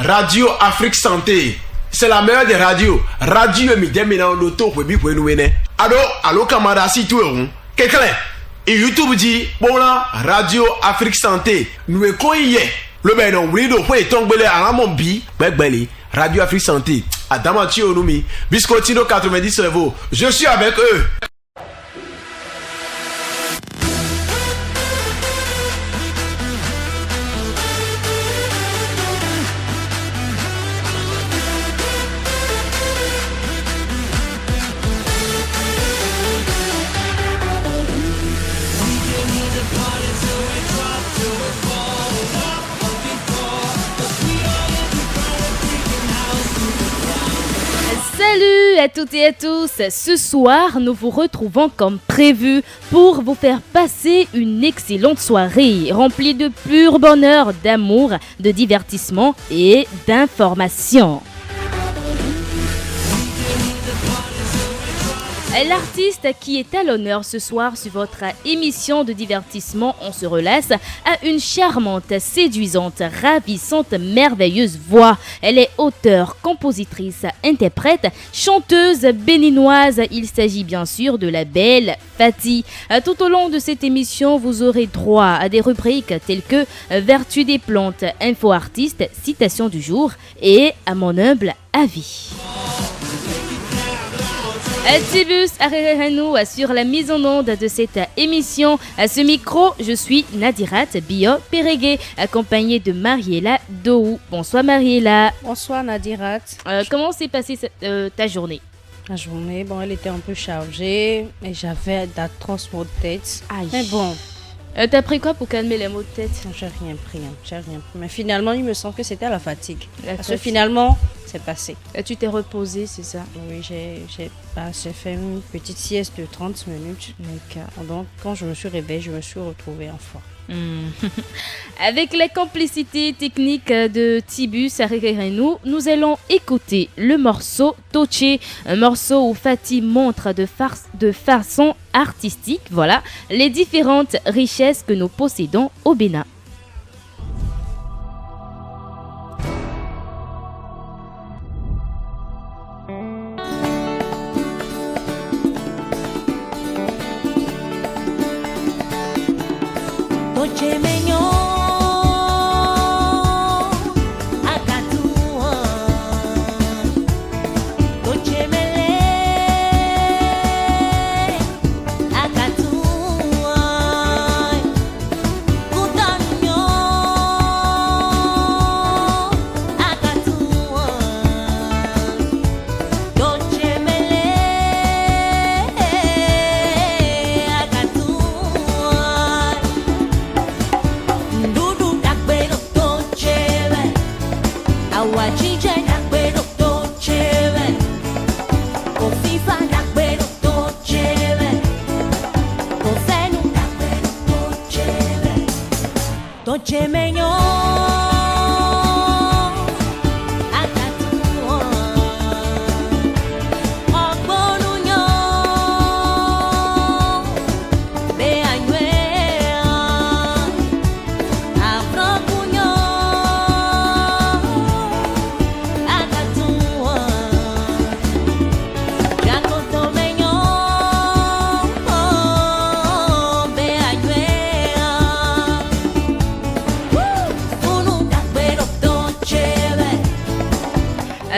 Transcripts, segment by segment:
Radio Afrique Santé. C'est la meilleure des radios. Radio Midemina Loto Webi Wenouene. Allô camarade, si tu es quelqu'un. Et YouTube dit, bon là, Radio Afrique Santé. Nous est quoi hier? Le ben non, oui, donc, ouais, tombé à la mombi, Begbeli, Radio Afrique Santé. Adamati Onumi, Biscottino 90 cerveau. Je suis avec eux. Salut à toutes et à tous, ce soir nous vous retrouvons comme prévu pour vous faire passer une excellente soirée remplie de pur bonheur, d'amour, de divertissement et d'information. L'artiste qui est à l'honneur ce soir sur votre émission de divertissement On se relaisse a une charmante, séduisante, ravissante, merveilleuse voix. Elle est auteure, compositrice, interprète, chanteuse béninoise. Il s'agit bien sûr de la belle Fati. Tout au long de cette émission, vous aurez droit à des rubriques telles que Vertu des plantes, Info artiste, Citation du jour et à mon humble avis. Tibus Arrerenou sur la mise en onde de cette émission. À ce micro, je suis Nadirat Bio Pérégué, accompagnée de Mariela Dohou. Bonsoir Mariela. Bonsoir Nadirat. Comment s'est passée ta journée? La journée, bon, elle était un peu chargée et j'avais d'atroces maux de tête. Aïe. Mais bon. T'as pris quoi pour calmer les maux de tête? J'ai rien pris. Mais finalement, il me semble que c'était la fatigue. Parce que finalement, c'est passé. Tu t'es reposée, c'est ça? Oui, j'ai fait une petite sieste de 30 minutes. Donc, quand je me suis réveillée, je me suis retrouvée en forme. Avec la complicité technique de Tibus Arrerenou, nous allons écouter le morceau Toché, un morceau où Fati montre de façon artistique, voilà, les différentes richesses que nous possédons au Bénin.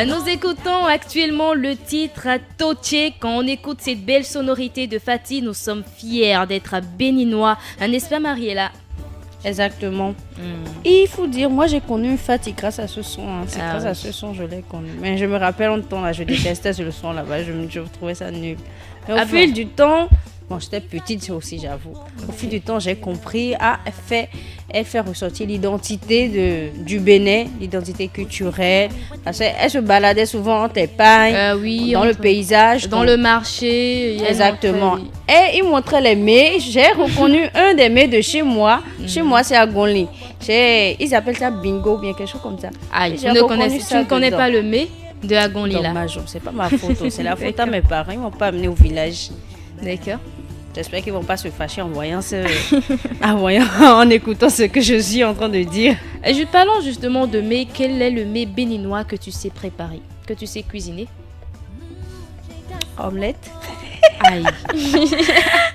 Nous écoutons actuellement le titre Toché. Quand on écoute cette belle sonorité de Fati, nous sommes fiers d'être béninois, n'est-ce pas Mariela? Exactement. Et il faut dire, moi j'ai connu Fati grâce à ce son. C'est grâce à ce son je l'ai connu. Mais je me rappelle en temps là, je détestais ce son là-bas, je trouvais ça nul. Mais au fil du temps, bon, j'étais petite aussi, j'avoue. Au fil du temps, j'ai compris, elle fait ressortir l'identité du Bénin, l'identité culturelle. Parce qu'elle se baladait souvent en Tépagne, dans le paysage. Dans le marché. Exactement. Et il montrait les mets. J'ai reconnu un des mets de chez moi. Chez moi, c'est à Gonli. Ils appellent ça bingo, bien quelque chose comme ça. Tu ne connais pas le mets de Agonli là? Dommage, c'est pas ma faute. C'est la faute à mes parents. Ils ne m'ont pas amené au village. D'accord. J'espère qu'ils vont pas se fâcher en en écoutant ce que je suis en train de dire. Et parlons justement de mets. Quel est le mets béninois que tu sais préparer, que tu sais cuisiner? Omelette. Aïe.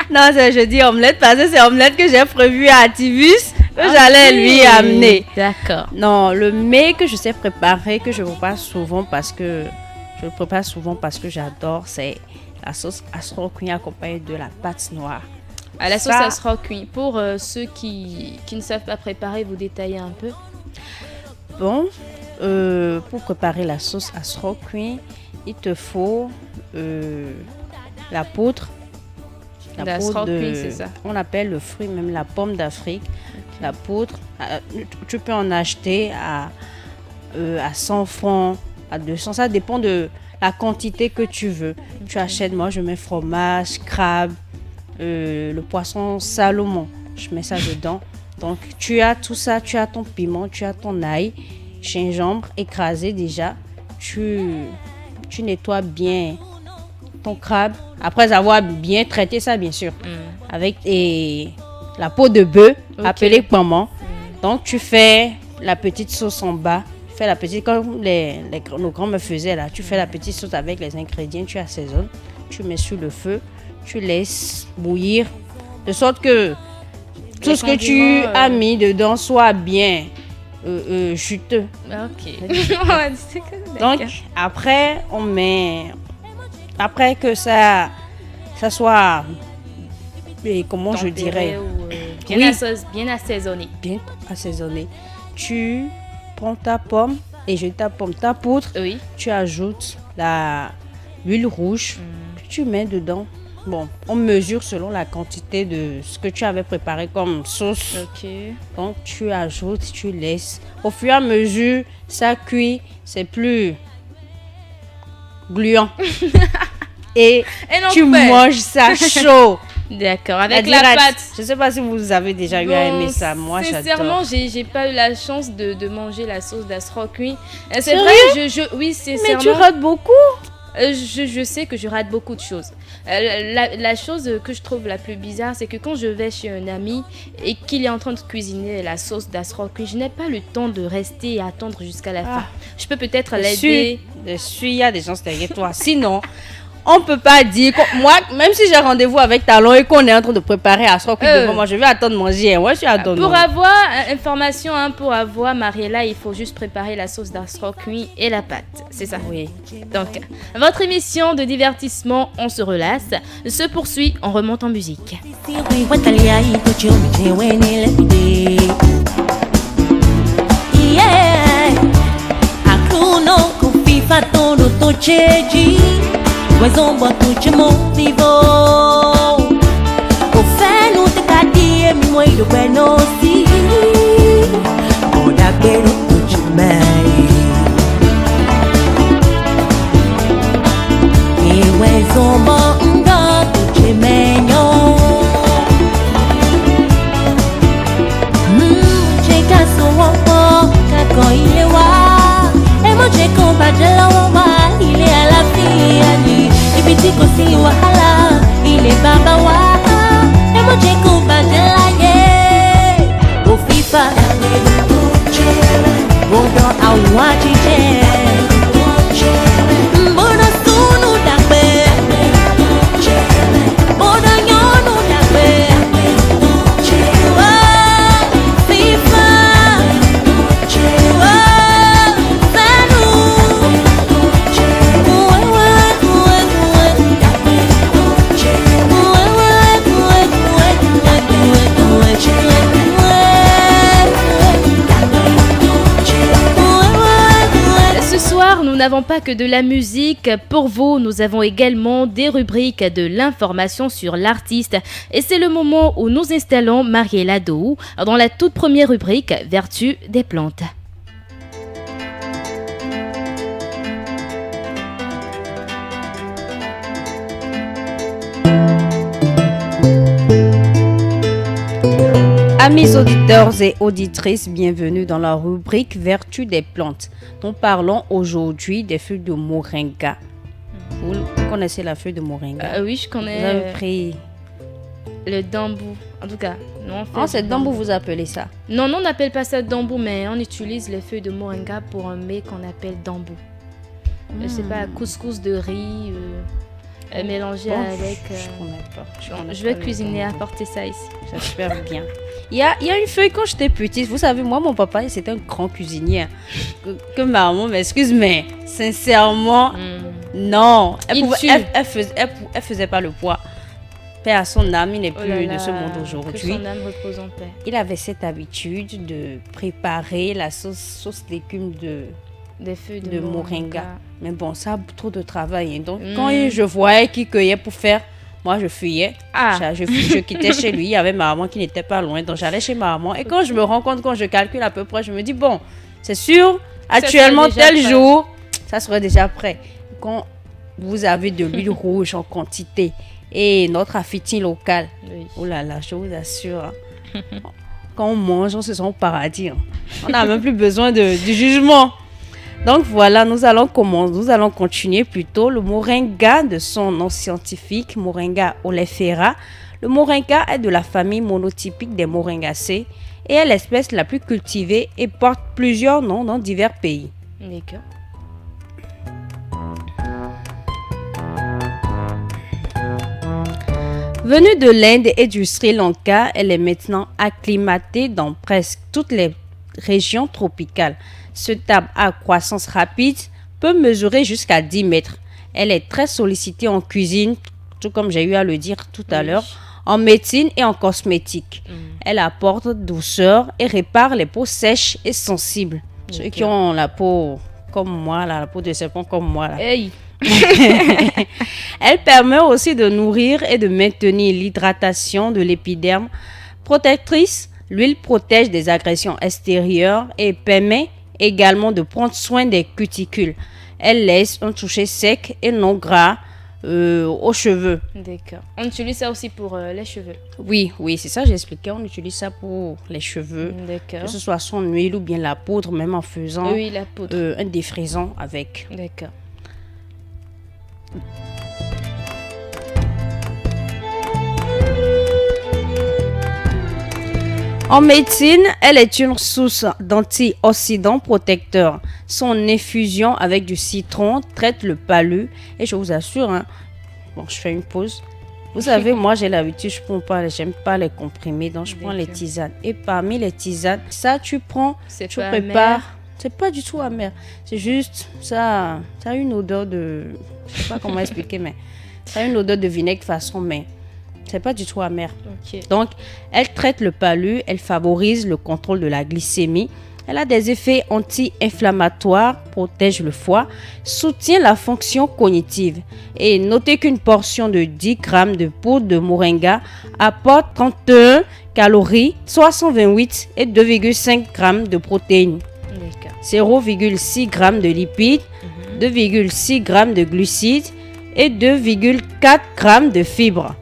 Non, je dis omelette parce que c'est omelette que j'ai prévu à Activus que j'allais lui amener. D'accord. Non, le mets que je sais préparer, que je prépare souvent parce que j'adore, c'est la sauce asro cuit accompagnée de la pâte noire. La sauce asro cuit. Pour ceux qui ne savent pas préparer, vous détaillez un peu. Bon, pour préparer la sauce asro cuit, il te faut la poudre. La poudre c'est ça. On appelle le fruit même la pomme d'Afrique. Okay. La poudre, tu peux en acheter à 100 francs, à 200. Ça dépend de la quantité que tu veux. Okay. Tu achètes, moi je mets fromage, crabe, le poisson Salomon. Je mets ça dedans. Donc tu as tout ça, tu as ton piment, tu as ton ail, gingembre écrasé déjà. Tu nettoies bien ton crabe après avoir bien traité ça bien sûr avec la peau de bœuf appelée pamon. Donc tu fais la petite sauce en bas, tu fais la petite comme nos grands me faisaient là, tu fais la petite sauce avec les ingrédients, tu assaisonnes, tu mets sur le feu, tu laisses bouillir de sorte que tout ce que tu as mis dedans soit bien juteux. Ok. Donc après on met, après que ça soit, comment je dirais, bien assaisonné. Bien assaisonné. Tu prends ta pomme et ta poudre. Oui. Tu ajoutes l'huile rouge. Tu mets dedans. Bon, on mesure selon la quantité de ce que tu avais préparé comme sauce. Ok. Donc tu ajoutes, tu laisses. Au fur et à mesure, ça cuit, c'est plus gluant. Et tu manges ça chaud. D'accord, avec la pâte. Je ne sais pas si vous avez déjà eu à aimer ça. Moi, sincèrement, j'adore. j'ai pas eu la chance de manger la sauce d'asro cuit. C'est vrai, oui, sincèrement. Mais tu rates beaucoup. Je sais que je rate beaucoup de choses. La chose que je trouve la plus bizarre, c'est que quand je vais chez un ami et qu'il est en train de cuisiner la sauce d'asro cuit, je n'ai pas le temps de rester et attendre jusqu'à la fin. Je peux peut-être l'aider. Il y a des gens derrière toi. Sinon, on peut pas dire moi, même si j'ai rendez-vous avec Talon et qu'on est en train de préparer asro cuit devant moi, je vais attendre manger. Moi, je suis attendre. Pour avoir information, pour avoir Mariella, il faut juste préparer la sauce d'asro cuit et la pâte. C'est ça. Oui. Donc, votre émission de divertissement, on se relâche, se poursuit, on remonte en musique. Mas um boto te motivou. O fé no te cadia, me moiro bem no si. Ora quero tu te mei. Eu és um bom gato te menho. Chega sua boca com ele wa. É mo chega para de lá uma ele é la fia. Bitiko si wahala ile baba wa emoje kubadala ye ufifa bodo awaji je bodo sunu dakbe bodo nyonu dakbe fifa nous n'avons pas que de la musique. Pour vous, nous avons également des rubriques de l'information sur l'artiste. Et c'est le moment où nous installons Mariella Dou dans la toute première rubrique Vertu des plantes. Amis auditeurs et auditrices, bienvenue dans la rubrique Vertu des plantes. Nous parlons aujourd'hui des feuilles de moringa. Vous connaissez la feuille de moringa? Oui, je connais. Vous avez pris Le dambou. En tout cas, non. C'est dambou, vous appelez ça? Non, on n'appelle pas ça dambou, mais on utilise les feuilles de moringa pour un mets qu'on appelle dambou. C'est pas couscous de riz mélangé avec. Je connais pas. Je vais cuisiner, apporter ça ici. J'espère bien. Il y a une feuille quand j'étais petite. Vous savez, moi, mon papa, c'était un grand cuisinier. Que maman m'excuse, mais sincèrement, non. Elle faisait pas le poids. Paix à son âme, il n'est plus de ce monde aujourd'hui. Que son âme repose en paix. Il avait cette habitude de préparer la sauce légumes des feuilles de moringa. Mais bon, ça a trop de travail. Hein. Donc, quand je voyais qu'il cueillait pour faire, moi, je fuyais. Je quittais chez lui. Il y avait ma maman qui n'était pas loin. Donc, j'allais chez ma maman. Et quand je me rends compte, quand je calcule à peu près, je me dis, bon, c'est sûr, actuellement, tel jour, ça serait déjà prêt. Quand vous avez de l'huile rouge en quantité et notre affiti local, oh là là, je vous assure, hein, quand on mange, on se sent au paradis. Hein. On n'a même plus besoin du jugement. Donc voilà, nous allons continuer plutôt. Le moringa, de son nom scientifique, Moringa oleifera. Le moringa est de la famille monotypique des moringacées et est l'espèce la plus cultivée et porte plusieurs noms dans divers pays. D'accord. Venue de l'Inde et du Sri Lanka, elle est maintenant acclimatée dans presque toutes les régions tropicales. Cette arbre à croissance rapide peut mesurer jusqu'à 10 mètres. Elle est très sollicitée en cuisine, tout comme j'ai eu à le dire tout à l'heure, en médecine et en cosmétique. Elle apporte douceur et répare les peaux sèches et sensibles. Ceux qui ont la peau comme moi, la peau de serpent comme moi. Là. Hey. Elle permet aussi de nourrir et de maintenir l'hydratation de l'épiderme. Protectrice, l'huile protège des agressions extérieures et permet également de prendre soin des cuticules. Elle laisse un toucher sec et non gras aux cheveux. D'accord. On utilise ça aussi pour les cheveux. Oui, c'est ça, j'ai expliqué. On utilise ça pour les cheveux. D'accord. Que ce soit son huile ou bien la poudre, même en faisant la poudre. Un défrisant avec. D'accord. En médecine, elle est une source d'antioxydants protecteurs. Son infusion avec du citron traite le palu. Et je vous assure, hein, bon, je fais une pause. Vous savez, moi j'ai l'habitude, j'aime pas les comprimés, donc je prends les tisanes. Et parmi les tisanes, ça tu prends, tu prépares. C'est pas du tout amer. C'est juste, ça a une odeur de... Je sais pas comment expliquer, mais ça a une odeur de vinaigre façon, mais c'est pas du tout amer. Okay. Donc, elle traite le palu, elle favorise le contrôle de la glycémie. Elle a des effets anti-inflammatoires, protège le foie, soutient la fonction cognitive. Et notez qu'une portion de 10 grammes de poudre de moringa apporte 31 calories, 328 et 2,5 grammes de protéines. 0,6 g de lipides, 2,6 g de glucides et 2,4 g de fibres.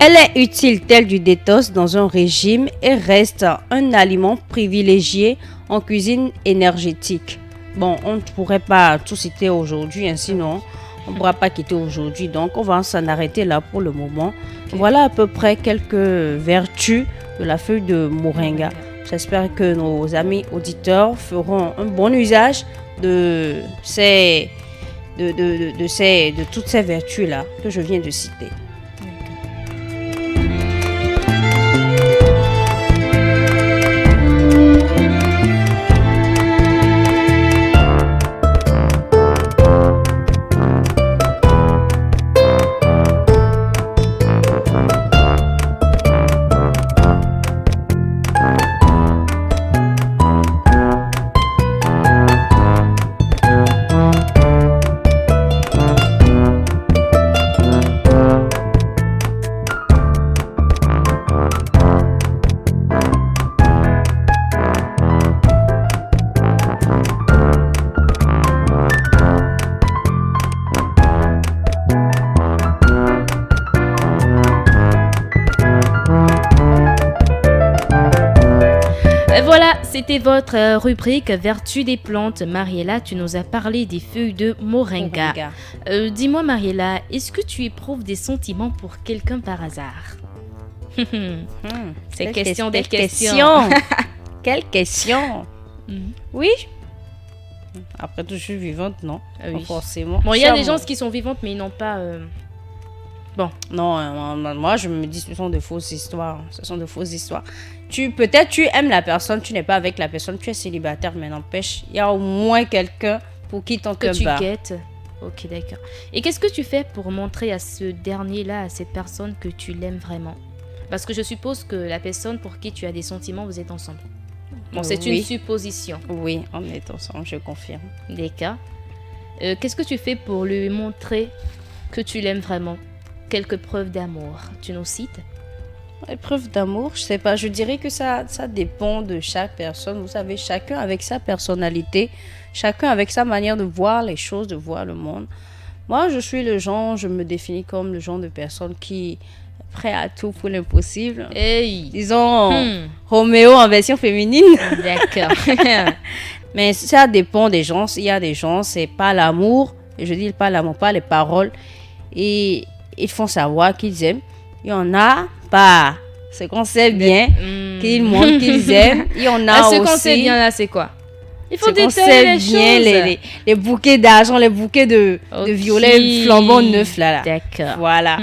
Elle est utile tel du détox dans un régime et reste un aliment privilégié en cuisine énergétique. Bon, on ne pourrait pas tout citer aujourd'hui, hein, sinon on ne pourra pas quitter aujourd'hui. Donc, on va s'en arrêter là pour le moment. Okay. Voilà à peu près quelques vertus de la feuille de moringa. J'espère que nos amis auditeurs feront un bon usage de toutes ces vertus-là que je viens de citer. Voilà, c'était votre rubrique Vertu des plantes. Mariella, tu nous as parlé des feuilles de moringa. Dis-moi Mariella, est-ce que tu éprouves des sentiments pour quelqu'un par hasard? C'est question des questions. Quelle question? Oui. Après tout, je suis vivante, non? Oui. Forcément. Bon, il y a des gens qui sont vivantes, mais ils n'ont pas... Bon. Non, moi, je me dis ce sont de fausses histoires. Peut-être tu aimes la personne, tu n'es pas avec la personne, tu es célibataire, mais n'empêche, il y a au moins quelqu'un pour qui ton cœur bat. Que tu guettes. Ok, d'accord. Et qu'est-ce que tu fais pour montrer à ce dernier-là, à cette personne, que tu l'aimes vraiment? Parce que je suppose que la personne pour qui tu as des sentiments, vous êtes ensemble. Bon, c'est une supposition. Oui, on est ensemble, je confirme. D'accord. Qu'est-ce que tu fais pour lui montrer que tu l'aimes vraiment? Quelques preuves d'amour, tu nous cites? Les preuves d'amour, je sais pas, je dirais que ça dépend de chaque personne. Vous savez, chacun avec sa personnalité, chacun avec sa manière de voir les choses, de voir le monde. Moi, je me définis comme le genre de personne qui est prêt à tout pour l'impossible. Hey. Disons, Roméo en version féminine. D'accord. Mais ça dépend des gens. Il y a des gens, c'est pas l'amour, et je dis pas l'amour, pas les paroles. Et ils font savoir qu'ils aiment. Il y en a pas. Ce qu'on sait bien, qu'ils montrent qu'ils aiment. Il y en a aussi. Ce qu'on sait bien là, c'est quoi? Il faut détailler les choses. Les bouquets d'argent, les bouquets de violets flambant neufs là. D'accord. Voilà.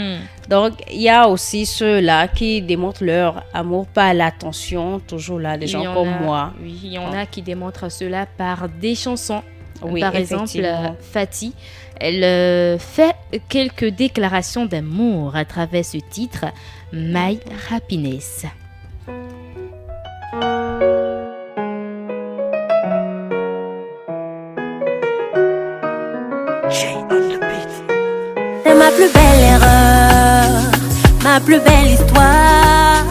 Donc, il y a aussi ceux-là qui démontrent leur amour par l'attention, toujours là, des gens comme moi. Oui, il y en a qui démontrent cela par des chansons. Oui, par exemple, Fatih, elle fait quelques déclarations d'amour à travers ce titre, My Happiness. C'est ma plus belle erreur, ma plus belle histoire.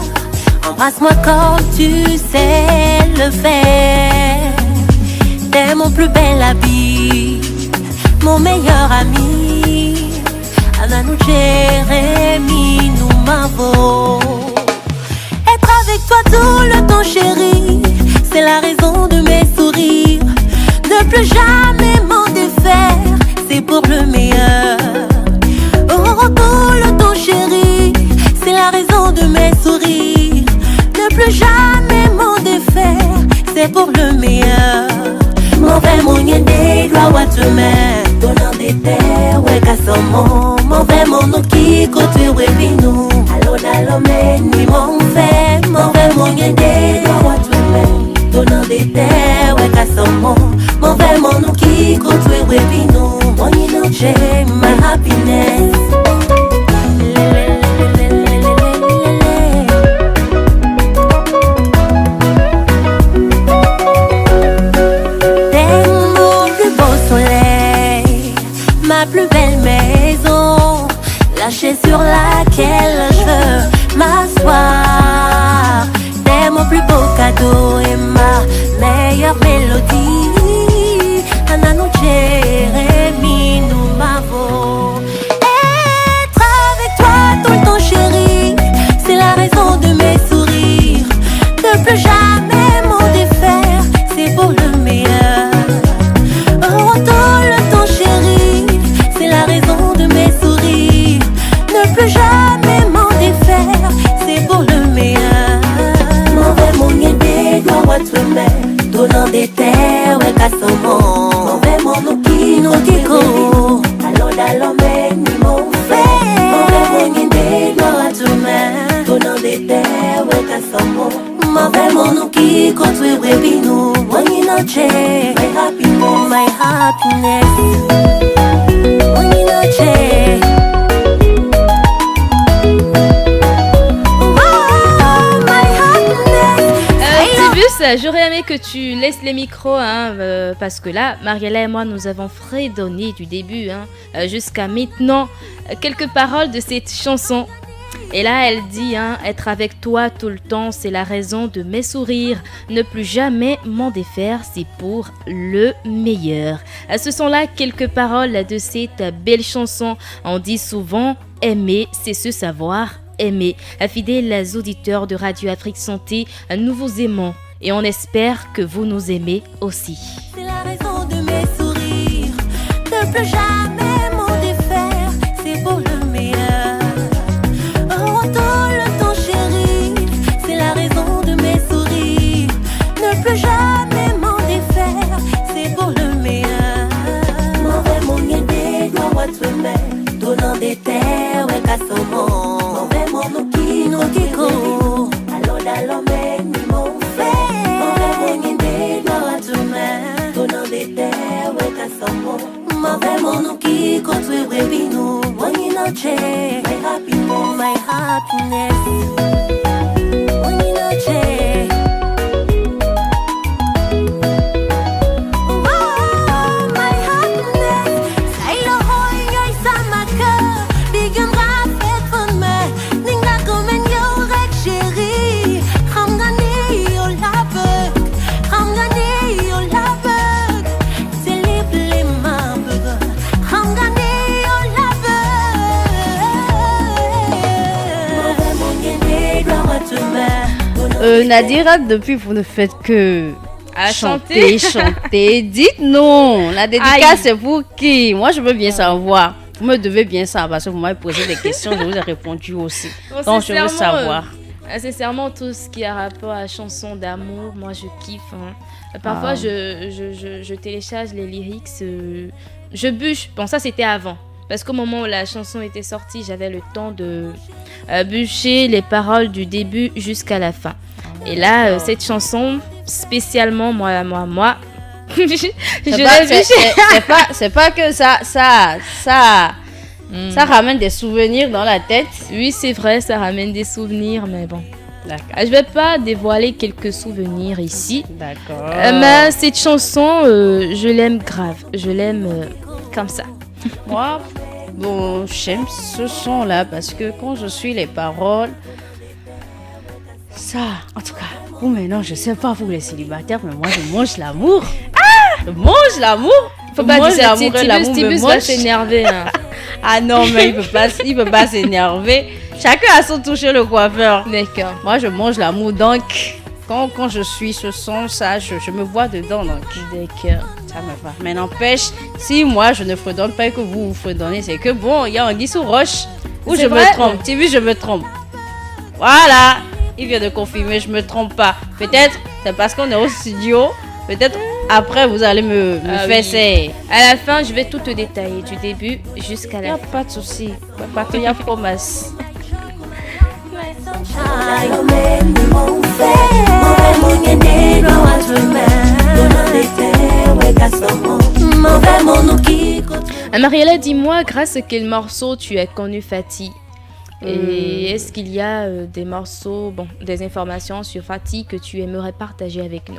Embrasse-moi quand tu sais le faire. T'es mon plus bel habit, mon meilleur ami. Ananou Jérémy, nous m'avons. Être avec toi tout le temps chéri, c'est la raison de mes sourires. Ne plus jamais m'en défaire, c'est pour le meilleur. Oh, tout le temps chéri, c'est la raison de mes sourires. Ne plus jamais m'en défaire, c'est pour le meilleur. Mauvais mon yende, doit wateme, donnant des terres, ouais, kassomo. Mauvais mon nom qui côté, ouais, binou. Allo, ni mon fait. Mauvais mon yende, doit wateme, donnant des terres, ouais, kassomo. Mauvais mon nom qui côté, ouais, binou. Mon inoche, my happiness. Ma plus belle maison, lâchée sur laquelle je veux m'asseoir. T'es mon plus beau cadeau et ma meilleure mélodie. Ananou Jérémy, nous m'avons. Être avec toi tout le temps chéri, c'est la raison de mes sourires. Ne plus jamais m'en défaire, c'est pour le meilleur. Oh, tout le temps chéri, c'est la raison de mes sourires. Ne plus jamais m'en défaire, c'est pour le meilleur. Mauvais mon yédé, doit watweme, donnant des terres, ouais, kassomo. Mauvais mon noki, nokiko, allo, ni mon fait. Mauvais mon yédé, doit watweme, donnant des terres, ouais, kassomo. Mauvais mon noki, kotwe, webinu, wanyi noche, my happiness, my happiness. J'aurais aimé que tu laisses les micros parce que là, Mariella et moi, nous avons fredonné du début jusqu'à maintenant quelques paroles de cette chanson. Et là, elle dit être avec toi tout le temps, c'est la raison de mes sourires. Ne plus jamais m'en défaire, c'est pour le meilleur. Ce sont là quelques paroles de cette belle chanson. On dit souvent aimer, c'est se savoir aimer. Fidèles auditeurs de Radio Afrique Santé, nous vous aimons. et on espère que vous nous aimez aussi. C'est la raison de mes sourires, ne plus jamais m'en défaire, c'est pour le meilleur. Oh, tout le temps chéri, c'est la raison de mes sourires, ne plus jamais m'en défaire, c'est pour le meilleur. Mauvais mon yédé, doit wattre mais, donnant des terres, ouais, kassomo. Mauvais mon okiko, allo d'allo mais, ni mon fait. Mauvais mon yédé, doit wattre mais, donnant des terres, ouais, kassomo. Mauvais mon okiko, tu webino, bonne noche, my happiness. Bonne noche. Nadira, depuis vous ne faites que chanter. Dites non. La dédicace c'est pour qui? Moi je veux bien savoir. Vous me devez bien savoir parce que vous m'avez posé des questions, je vous ai répondu aussi. Bon, donc je veux savoir. Sincèrement, tout ce qui a rapport à chansons d'amour, moi je kiffe. Hein. Parfois je télécharge les lyrics, je bûche. Bon, ça c'était avant. Parce qu'au moment où la chanson était sortie, j'avais le temps de bûcher les paroles du début jusqu'à la fin. Et là, cette chanson, spécialement moi, je l'ai bûchée. C'est pas que ça ramène des souvenirs dans la tête. Oui, c'est vrai, ça ramène des souvenirs, mais bon. D'accord. Je vais pas dévoiler quelques souvenirs ici. D'accord. Mais cette chanson, je l'aime grave. Je l'aime comme ça. Moi, bon, j'aime ce son-là parce que quand je suis les paroles, ça, en tout cas, vous maintenant, je sais pas vous les célibataires, mais moi je mange l'amour. Je mange l'amour. Faut pas dire ça, Tibus va s'énerver. Hein. Ah non, mais il peut pas s'énerver. Chacun a son toucher le coiffeur. D'accord. Moi, je mange l'amour, donc quand je suis ce son, ça, je me vois dedans, donc. D'accord. Ça me va. Mais n'empêche, si moi je ne fredonne pas et que vous fredonnez, c'est que bon, il y a anguille sous roche. Ou je me trompe. Tu vois, je me trompe. Voilà. Il vient de confirmer, je me trompe pas. Peut-être, c'est parce qu'on est au studio. Peut-être après, vous allez me fesser. Oui. À la fin, je vais tout te détailler, du début jusqu'à la fin. Il n'y a pas de souci. Parce qu'il y a promesse. Mariella, dis-moi, grâce à quel morceau tu as connu Fatih? Et est-ce qu'il y a des morceaux, des informations sur Fatih que tu aimerais partager avec nous?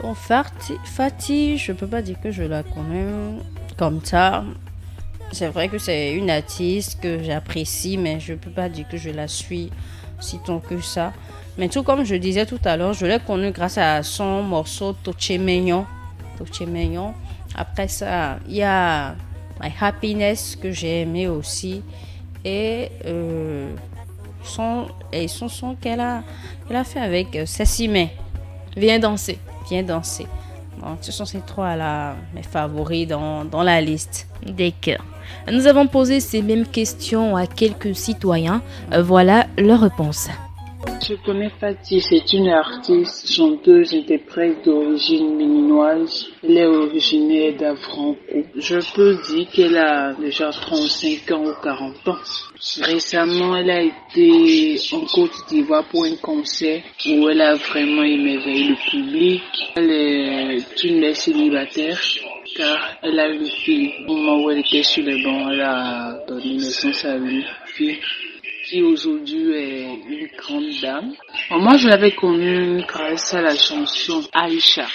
Bon, Fatih, je peux pas dire que je la connais comme ça. C'est vrai que c'est une artiste que j'apprécie, mais je peux pas dire que je la suis si tant que ça. Mais tout comme je disais tout à l'heure, je l'ai connue grâce à son morceau Toche Mignon. Après ça, il y a My Happiness que j'ai aimé aussi. Et son son qu'elle a fait avec Cécile. Viens danser. Donc, ce sont ces trois là mes favoris dans la liste. D'accord. Nous avons posé ces mêmes questions à quelques citoyens. Voilà leur réponse. Je connais Fatih, c'est une artiste, chanteuse, interprète d'origine béninoise. Elle est originaire d'Avranco. Je peux dire qu'elle a déjà 35 ans ou 40 ans. Récemment, elle a été en Côte d'Ivoire pour un concert où elle a vraiment émerveillé le public. Elle est une mère célibataire car elle a une fille. Au moment où elle était sur les bancs, elle a donné naissance à une fille qui aujourd'hui est une grande dame. Moi, je l'avais connue grâce à la chanson Aïcha.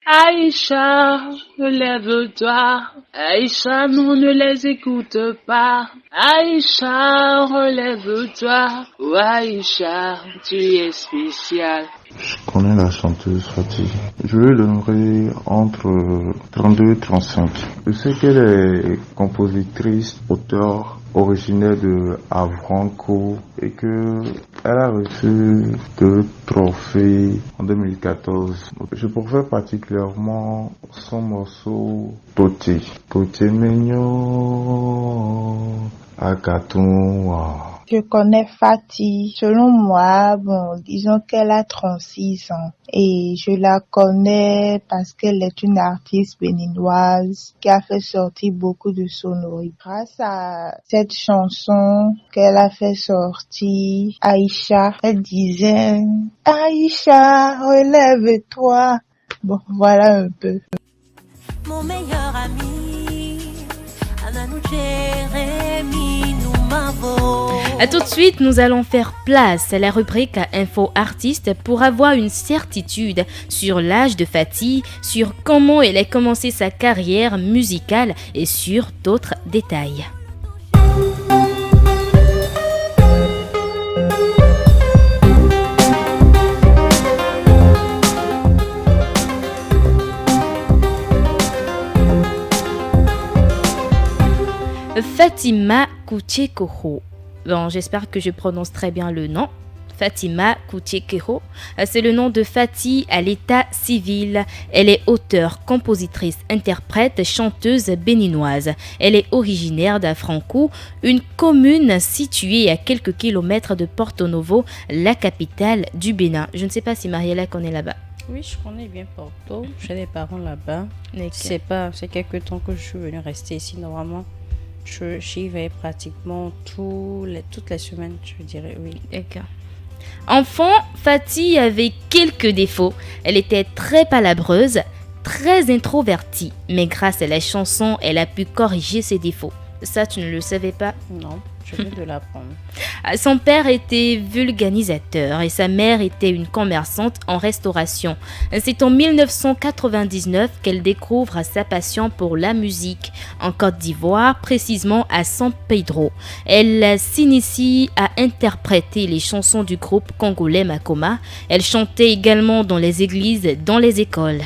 Aïcha, relève-toi. Aïcha, non, ne les écoute pas. Aïcha, relève-toi. Oh, Aïcha, tu es spéciale. Je connais la chanteuse Fatih. Je lui donnerai entre 32 et 35. Je sais qu'elle est compositrice, auteure, originaire de Avranco et que Elle a reçu 2 trophées en 2014. Je préfère particulièrement son morceau Toté. Toté mignon, Akatoua. Je connais Fatih. Selon moi, disons qu'elle a 36 ans. Et je la connais parce qu'elle est une artiste béninoise qui a fait sortir beaucoup de sonorités. Grâce à cette chanson qu'elle a fait sortir, Aïcha, elle disait « Aïcha, relève-toi ». Bon, voilà un peu. Mon meilleur ami, Ananou Jérémy, nous m'avons. A tout de suite, nous allons faire place à la rubrique Info Artiste pour avoir une certitude sur l'âge de Fatih, sur comment elle a commencé sa carrière musicale et sur d'autres détails. Fatima Kouchekoho. Bon, j'espère que je prononce très bien le nom. Fatima Kouchekoho, c'est le nom de Fatih à l'état civil. Elle est auteure, compositrice, interprète, chanteuse béninoise. Elle est originaire d'Afrankou, une commune située à quelques kilomètres de Porto Novo, la capitale du Bénin. Je ne sais pas si Mariella connaît là-bas. Oui, je connais bien Porto. J'ai des parents là-bas. Okay. C'est quelques temps que je suis venue rester ici. Normalement, j'y vais pratiquement toutes les semaines, je dirais, oui. D'accord. Enfant, Fatih avait quelques défauts. Elle était très palabreuse, très introvertie. Mais grâce à la chanson, elle a pu corriger ses défauts. Ça, tu ne le savais pas? Non, je viens de l'apprendre. Son père était vulganisateur et sa mère était une commerçante en restauration. C'est en 1999 qu'elle découvre sa passion pour la musique. En Côte d'Ivoire, précisément à San Pedro. Elle s'initie à interpréter les chansons du groupe congolais Makoma. Elle chantait également dans les églises, dans les écoles.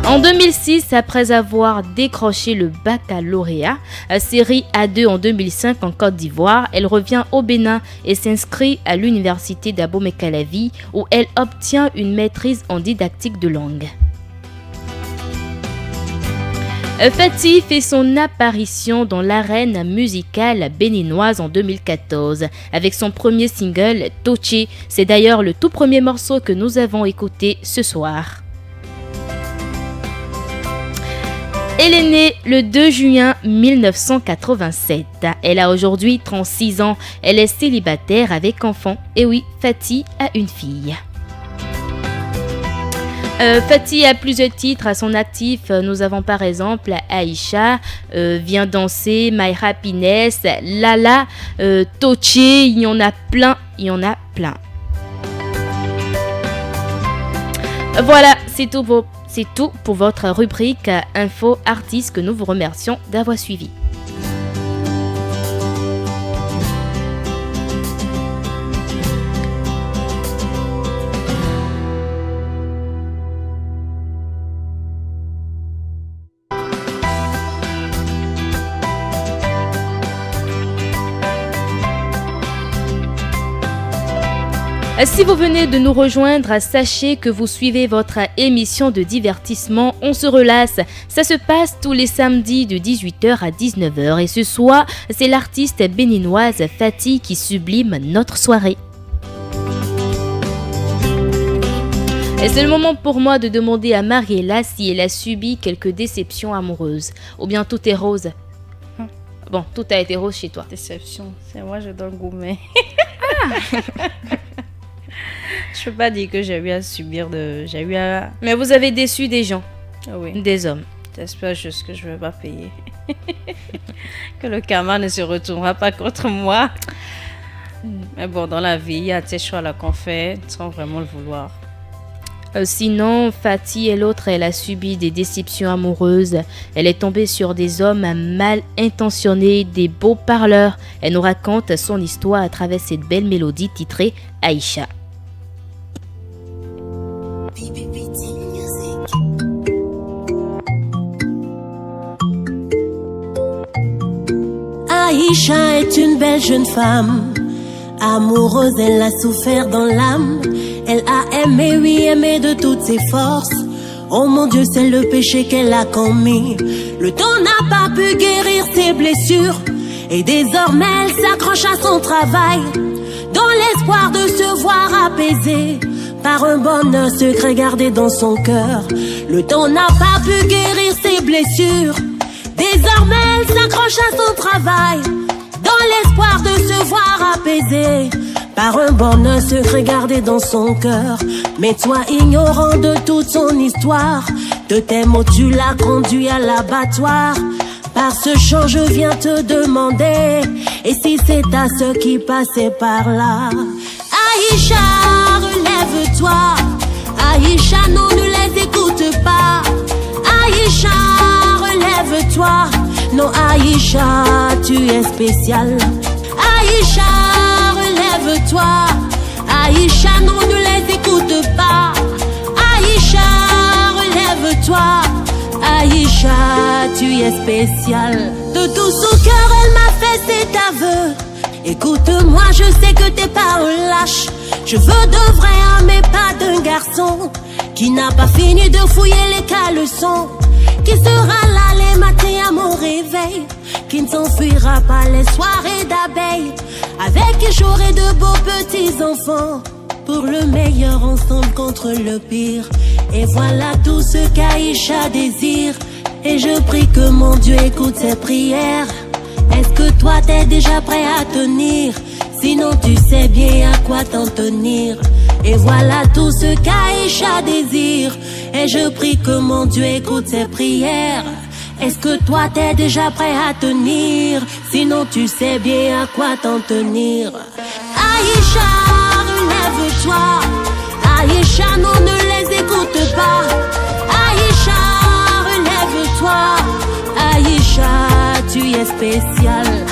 En 2006, après avoir décroché le baccalauréat, série A2 en 2005 en Côte d'Ivoire, elle revient au Bénin et s'inscrit à l'université d'Abomey-Calavi où elle obtient une maîtrise en didactique de langue. Fatih fait son apparition dans l'arène musicale béninoise en 2014 avec son premier single Toché. C'est d'ailleurs le tout premier morceau que nous avons écouté ce soir. Elle est née le 2 juin 1987. Elle a aujourd'hui 36 ans. Elle est célibataire avec enfant. Et oui, Fatih a une fille. Fatih a plusieurs titres à son actif. Nous avons par exemple Aïcha, Viens danser, My Happiness, Lala, Toché, il y en a plein. Voilà, c'est tout pour votre rubrique Info Artiste que nous vous remercions d'avoir suivi. Si vous venez de nous rejoindre, sachez que vous suivez votre émission de divertissement On se relasse. Ça se passe tous les samedis de 18h à 19h et ce soir, c'est l'artiste béninoise Fatih qui sublime notre soirée. Et c'est le moment pour moi de demander à Mariella si elle a subi quelques déceptions amoureuses ou bien tout est rose. Bon, tout a été rose chez toi. Déception, c'est moi je donne gourmet. Je peux pas dire que j'ai eu à subir Mais vous avez déçu des gens, oui. Des hommes. J'espère juste que je vais pas payer. Que le karma ne se retournera pas contre moi. Mais bon, dans la vie, il y a des choix là qu'on fait sans vraiment le vouloir. Sinon, Fatih est l'autre, elle a subi des déceptions amoureuses. Elle est tombée sur des hommes mal intentionnés, des beaux parleurs. Elle nous raconte son histoire à travers cette belle mélodie titrée Aïcha. Aïcha est une belle jeune femme Amoureuse, elle a souffert dans l'âme. Elle a aimé, oui, aimé de toutes ses forces. Oh mon Dieu, c'est le péché qu'elle a commis. Le temps n'a pas pu guérir ses blessures. Et désormais, elle s'accroche à son travail, dans l'espoir de se voir apaisée par un bonheur secret gardé dans son cœur. Le temps n'a pas pu guérir ses blessures. Désormais, elle s'accroche à son travail, dans l'espoir de se voir apaisée par un bonheur secret gardé dans son cœur. Mais toi, ignorant de toute son histoire, de tes mots tu l'as conduit à l'abattoir. Par ce chant je viens te demander, et si c'est ta sœur qui passait par là? Aïcha, relève-toi. Aïcha, non, ne les écoute pas. Aïcha, relève-toi. Non, Aïcha, tu es spéciale. Aïcha, relève-toi. Aïcha, non, ne les écoute pas. Aïcha, relève-toi. Aïcha, tu es spéciale. De tout son cœur, elle m'a fait cet aveu. Écoute-moi, je sais que t'es pas un lâche. Je veux de vrai homme et pas d'un garçon qui n'a pas fini de fouiller les caleçons, qui sera là les matins à mon réveil, qui ne s'enfuira pas les soirées d'abeilles, avec qui j'aurai de beaux petits enfants, pour le meilleur ensemble contre le pire. Et voilà tout ce qu'Aïcha désire, et je prie que mon Dieu écoute ses prières. Est-ce que toi t'es déjà prêt à tenir? Sinon tu sais bien à quoi t'en tenir. Et voilà tout ce qu'Aïcha désire, et je prie que mon Dieu écoute ses prières. Est-ce que toi t'es déjà prêt à tenir? Sinon tu sais bien à quoi t'en tenir. Aïcha, relève-toi. Aïcha, non, ne les écoute pas. Aïcha, relève-toi. Aïcha, tu es spéciale.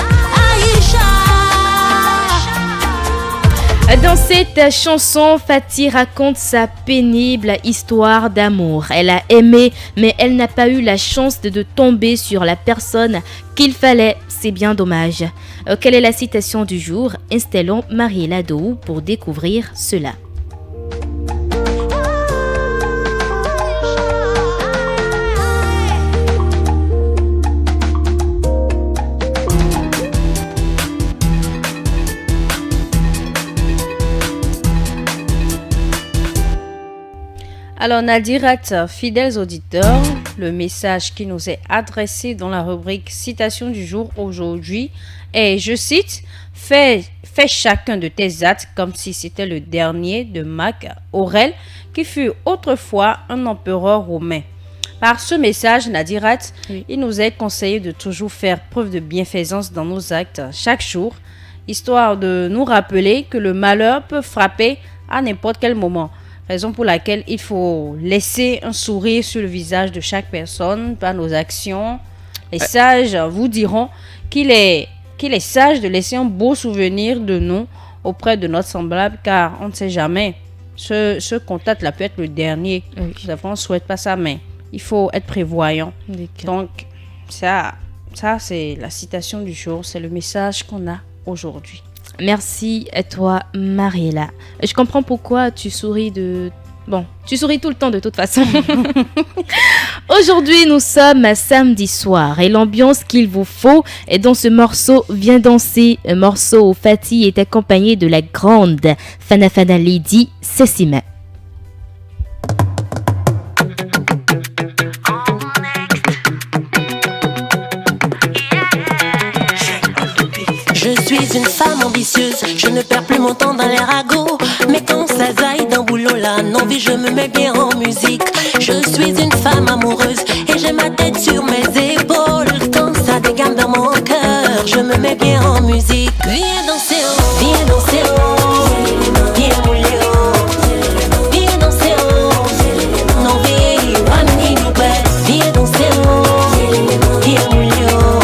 Dans cette chanson, Fatih raconte sa pénible histoire d'amour. Elle a aimé, mais elle n'a pas eu la chance de tomber sur la personne qu'il fallait. C'est bien dommage. Quelle est la citation du jour? Installons Mariela Dou pour découvrir cela. Alors Nadirat, fidèles auditeurs, le message qui nous est adressé dans la rubrique citation du jour aujourd'hui est, je cite, fais chacun de tes actes comme si c'était le dernier, de Marc Aurèle, qui fut autrefois un empereur romain. Par ce message, Nadirat, il nous est conseillé de toujours faire preuve de bienfaisance dans nos actes chaque jour, histoire de nous rappeler que le malheur peut frapper à n'importe quel moment. Raison pour laquelle il faut laisser un sourire sur le visage de chaque personne par nos actions. Les sages vous diront qu'il est sage de laisser un beau souvenir de nous auprès de notre semblable, car on ne sait jamais. Ce contact-là peut être le dernier. On ne souhaite pas ça, mais il faut être prévoyant. Donc, ça c'est la citation du jour. C'est le message qu'on a aujourd'hui. Merci à toi, Mariela. Je comprends pourquoi tu souris tu souris tout le temps de toute façon. Aujourd'hui, nous sommes samedi soir et l'ambiance qu'il vous faut est dans ce morceau Viens danser. Un morceau où Fatih est accompagné de la grande Fana Fana Lady Sessima. Je suis une femme ambitieuse, je ne perds plus mon temps dans les ragots. Mais quand ça zaille dans boulot là, non vie je me mets bien en musique. Je suis une femme amoureuse et j'ai ma tête sur mes épaules. Quand ça dégame dans mon cœur, je me mets bien en musique. Viens danser oh, viens danser oh, viens mouler oh, viens danser oh, non vie, one need you back. Viens danser oh, viens mouler oh.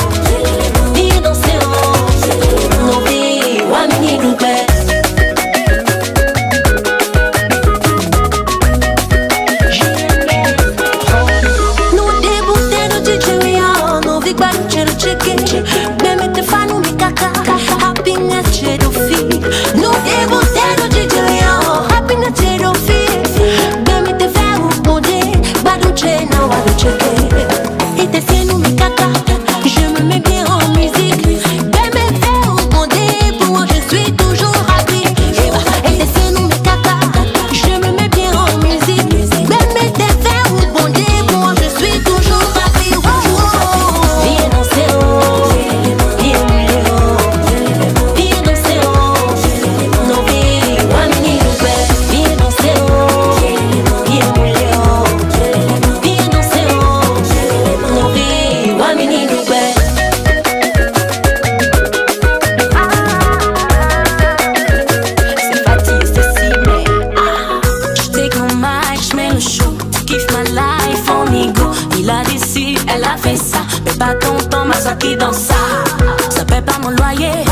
Happiness noyer.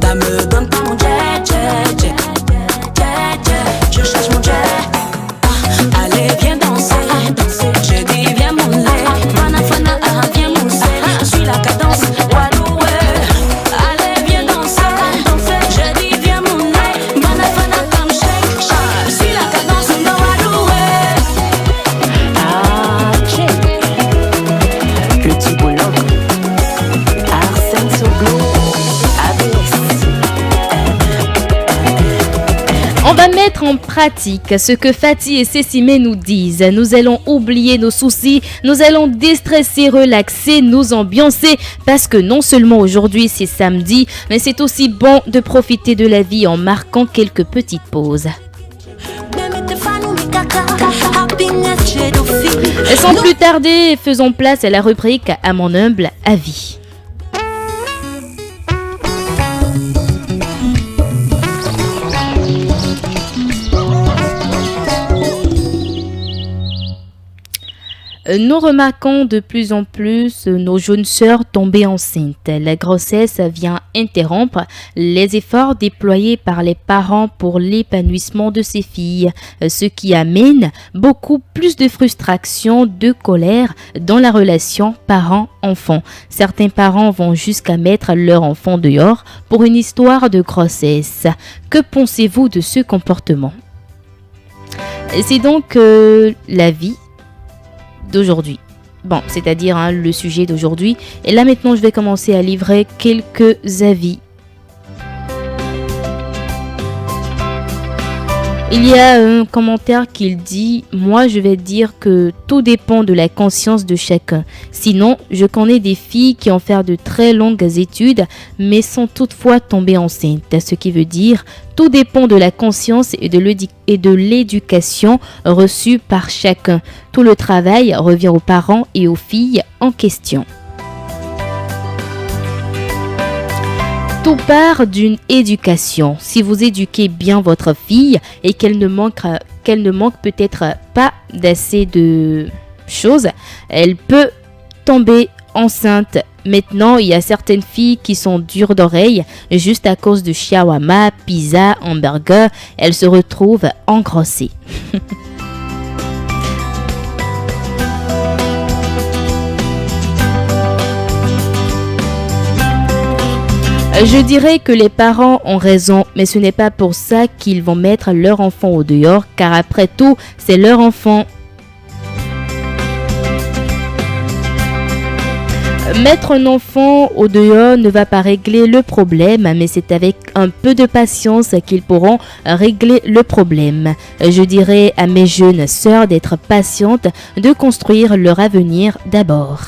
Ta me donne pas mon jet, jet, jet, jet, jet. Je cherche mon jet. Allez, viens danser, danser. Je dis viens mon lait. Fana, fana, viens mousser. Je suis la cadence, Waloué. Allez, viens danser, danser. Je dis viens mon lait. Fana, fana, comme shake, shake. Je suis la cadence, no Waloué. Ah, check. Petit boulot. Arsène Soglo. On va mettre en pratique ce que Fatih et Cécimé nous disent. Nous allons oublier nos soucis, nous allons déstresser, relaxer, nous ambiancer parce que non seulement aujourd'hui c'est samedi, mais c'est aussi bon de profiter de la vie en marquant quelques petites pauses. Et sans plus tarder, faisons place à la rubrique à mon humble avis. Nous remarquons de plus en plus nos jeunes sœurs tomber enceintes. La grossesse vient interrompre les efforts déployés par les parents pour l'épanouissement de ces filles, ce qui amène beaucoup plus de frustration, de colère dans la relation parent-enfant. Certains parents vont jusqu'à mettre leur enfant dehors pour une histoire de grossesse. Que pensez-vous de ce comportement? C'est donc la vie d'aujourd'hui. Bon, c'est-à-dire le sujet d'aujourd'hui. Et là maintenant, je vais commencer à livrer quelques avis. Il y a un commentaire qui dit « Moi, je vais dire que tout dépend de la conscience de chacun. Sinon, je connais des filles qui ont fait de très longues études, mais sont toutefois tombées enceintes. Ce qui veut dire tout dépend de la conscience et de l'éducation reçue par chacun. Tout le travail revient aux parents et aux filles en question. » Tout part d'une éducation. Si vous éduquez bien votre fille et qu'elle ne manque peut-être pas d'assez de choses, elle peut tomber enceinte. Maintenant, il y a certaines filles qui sont dures d'oreille juste à cause de shawarma, pizza, hamburger. Elles se retrouvent engrossées. Je dirais que les parents ont raison, mais ce n'est pas pour ça qu'ils vont mettre leur enfant au dehors, car après tout, c'est leur enfant. Mettre un enfant au dehors ne va pas régler le problème, mais c'est avec un peu de patience qu'ils pourront régler le problème. Je dirais à mes jeunes sœurs d'être patientes, de construire leur avenir d'abord.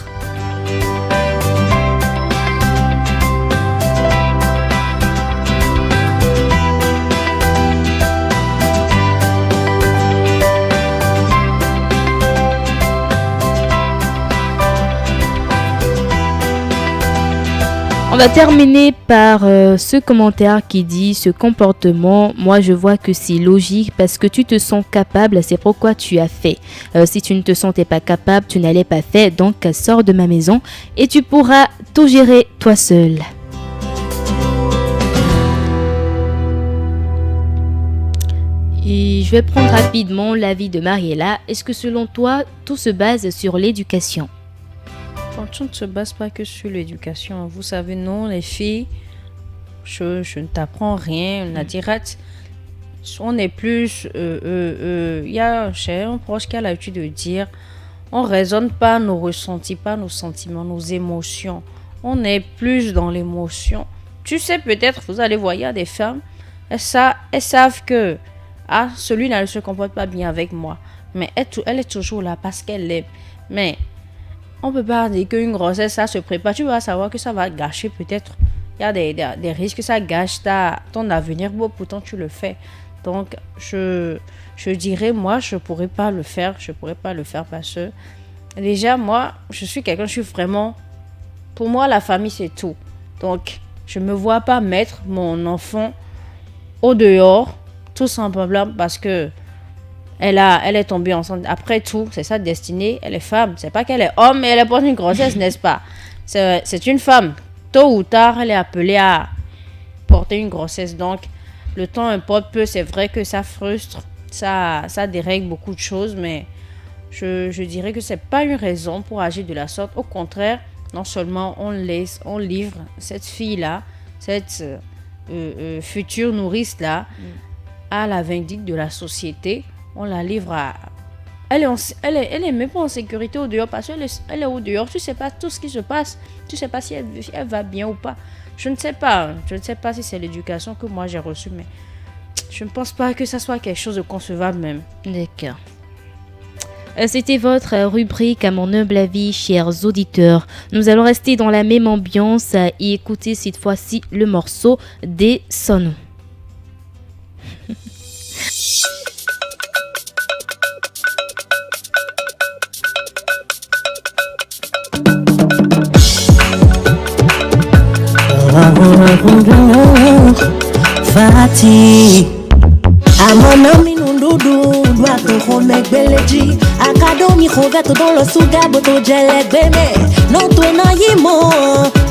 On va terminer par ce commentaire qui dit « Ce comportement, moi je vois que c'est logique parce que tu te sens capable, c'est pourquoi tu as fait. Si tu ne te sentais pas capable, tu n'allais pas faire, donc sors de ma maison et tu pourras tout gérer toi seul. » Et je vais prendre rapidement l'avis de Mariella. Est-ce que selon toi, tout se base sur l'éducation ? Tout ne se base pas que sur l'éducation. Vous savez, non, les filles, je ne t'apprends rien. On a direct, on est plus... Il y a un proche qui a l'habitude de dire, on ne raisonne pas nos ressentis, pas nos sentiments, nos émotions. On est plus dans l'émotion. Tu sais, peut-être, vous allez voir, il y a des femmes, elles savent que celui-là ne se comporte pas bien avec moi. Mais elle est toujours là parce qu'elle l'aime. Mais... on peut pas dire qu'une grossesse, ça se prépare. Tu vas savoir que ça va gâcher peut-être. Il y a des risques que ça gâche ton avenir. Bon, pourtant, tu le fais. Donc, je dirais, moi, je pourrais pas le faire. Je pourrais pas le faire parce que, déjà, moi, je suis vraiment... Pour moi, la famille, c'est tout. Donc, je me vois pas mettre mon enfant au dehors, tout simplement parce que elle est tombée enceinte. Après tout, c'est sa destinée. Elle est femme. C'est pas qu'elle est homme, mais elle est pas une grossesse, n'est-ce pas? C'est une femme. Tôt ou tard, elle est appelée à porter une grossesse. Donc, le temps importe peu. C'est vrai que ça frustre, ça dérègle beaucoup de choses, mais je dirais que c'est pas une raison pour agir de la sorte. Au contraire, non seulement on livre cette fille-là, cette future nourrice-là, à la vindicte de la société. On la livre à... Elle est même pas en sécurité au dehors parce qu'elle est au dehors. Tu sais pas tout ce qui se passe. Tu sais pas si elle va bien ou pas. Je ne sais pas si c'est l'éducation que moi j'ai reçue, mais je ne pense pas que ça soit quelque chose de concevable même. D'accord. C'était votre rubrique à mon humble avis, chers auditeurs. Nous allons rester dans la même ambiance et écouter cette fois-ci le morceau des Sonos. Fati Amona minundudu Dwako homegbeleji Akadomi hogato dolo suga Boto jelegbeme No tuena yimo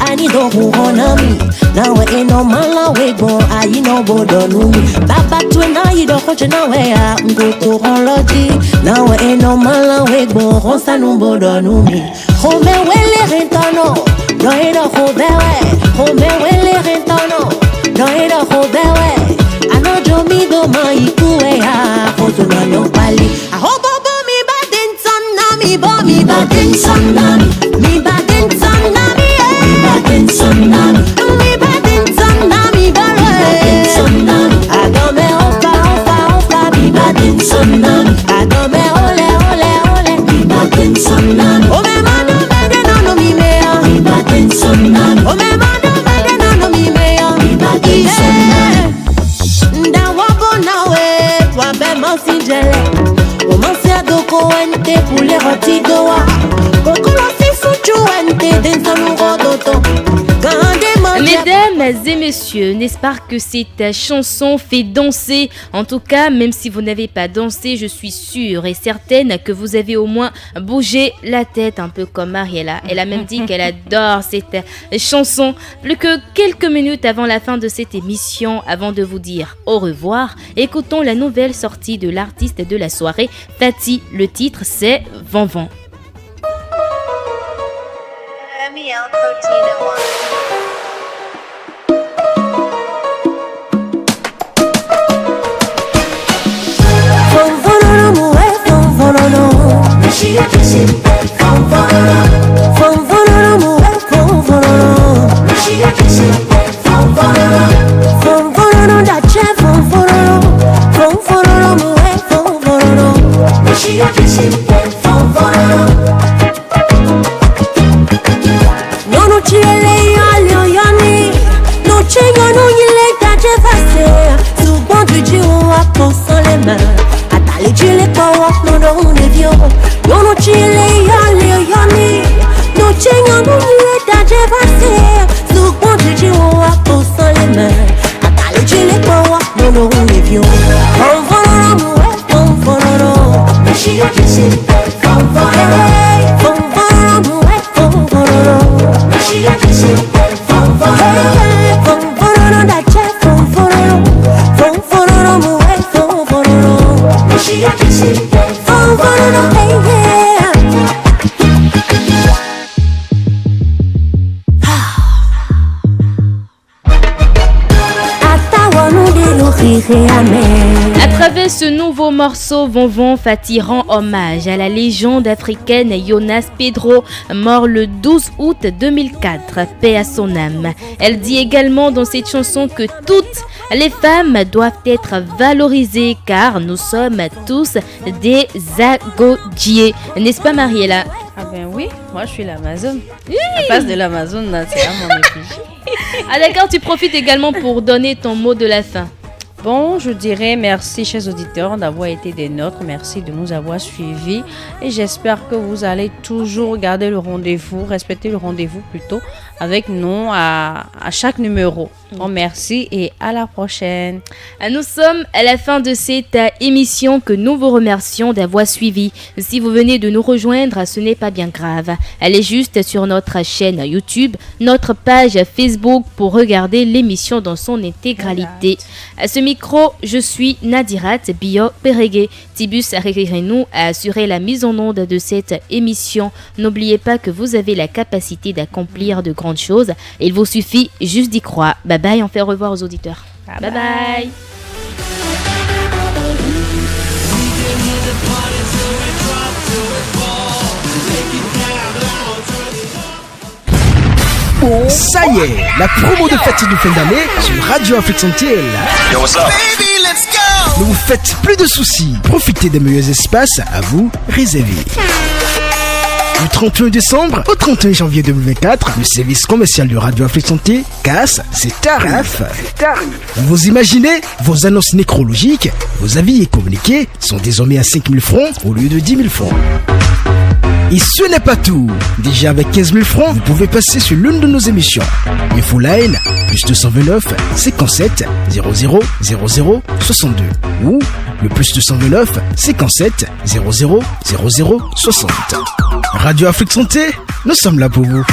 Ani do huhonami Nawe eno mala wego Ayi no bodonumi Baba tuena yido koche nawe ya Ngoto honloji Nawe eno mala wego Honsa numbodonumi Home wele rentano No edo hobewe Home wele rentano No edo hobewe Anojo mi do ma ikuwe ya Koto na no pali Ahobo bo mi baden sonami Bo mi baden sonami Mi baden sonami Mi baden sonami Mi baden sonami Baro Mi baden sonami Adome ofa Mi baden sonami Adome ole Mi baden sonami Ome mano mede no mi mea Mi baden sonami Ome mano mede no mi mea Mi baden sonami Ndawabo nawe Wabe mansinjele Omansi adoko wente Pule rotidoa Kokolo fifuchu wente Densanu rodoto Mesdames et messieurs, n'est-ce pas que cette chanson fait danser? En tout cas, même si vous n'avez pas dansé, je suis sûre et certaine que vous avez au moins bougé la tête, un peu comme Mariela. Elle a même dit qu'elle adore cette chanson. Plus que quelques minutes avant la fin de cette émission, avant de vous dire au revoir, écoutons la nouvelle sortie de l'artiste de la soirée, Fati. Le titre, c'est Vanvan. À travers ce nouveau morceau, Vanvan Fati rend hommage à la légende africaine Jonas Pedro, mort le 12 août 2004, paix à son âme. Elle dit également dans cette chanson que toutes les femmes doivent être valorisées car nous sommes tous des Agodiers. N'est-ce pas, Mariela? Ah ben oui, moi je suis l'Amazon. La face de l'Amazon, c'est à mon effigie. Ah d'accord, tu profites également pour donner ton mot de la fin. Bon, je dirais merci, chers auditeurs, d'avoir été des nôtres. Merci de nous avoir suivis. Et j'espère que vous allez toujours garder le rendez-vous, respecter le rendez-vous plutôt, avec nous à chaque numéro. Donc, merci et à la prochaine. Nous sommes à la fin de cette émission que nous vous remercions d'avoir suivi. Si vous venez de nous rejoindre, ce n'est pas bien grave. Allez juste sur notre chaîne YouTube, notre page Facebook pour regarder l'émission dans son intégralité. À ce micro, je suis Nadirat Bio Pérégué. Tibus Arérénou a assuré la mise en onde de cette émission. N'oubliez pas que vous avez la capacité d'accomplir de grandes choses. Il vous suffit juste d'y croire. Bye bye, on fait au revoir aux auditeurs. Bye bye. Ça y est, la promo de fête de fin d'année sur Radio Afrique Sentinelle. Yo, what's up? Ne vous faites plus de soucis. Profitez des meilleurs espaces à vous réserver. Du 31 décembre au 31 janvier 2024, le service commercial de Radio Afrique Santé casse ses tarifs. Vous imaginez, vos annonces nécrologiques, vos avis et communiqués sont désormais à 5 000 francs au lieu de 10 000 francs. Et ce n'est pas tout. Déjà avec 15 000 francs, vous pouvez passer sur l'une de nos émissions. Infoline, plus 229 57 00 00 62. Ou le plus 229 57 00 00 60. Radio Afrique Santé, nous sommes là pour vous.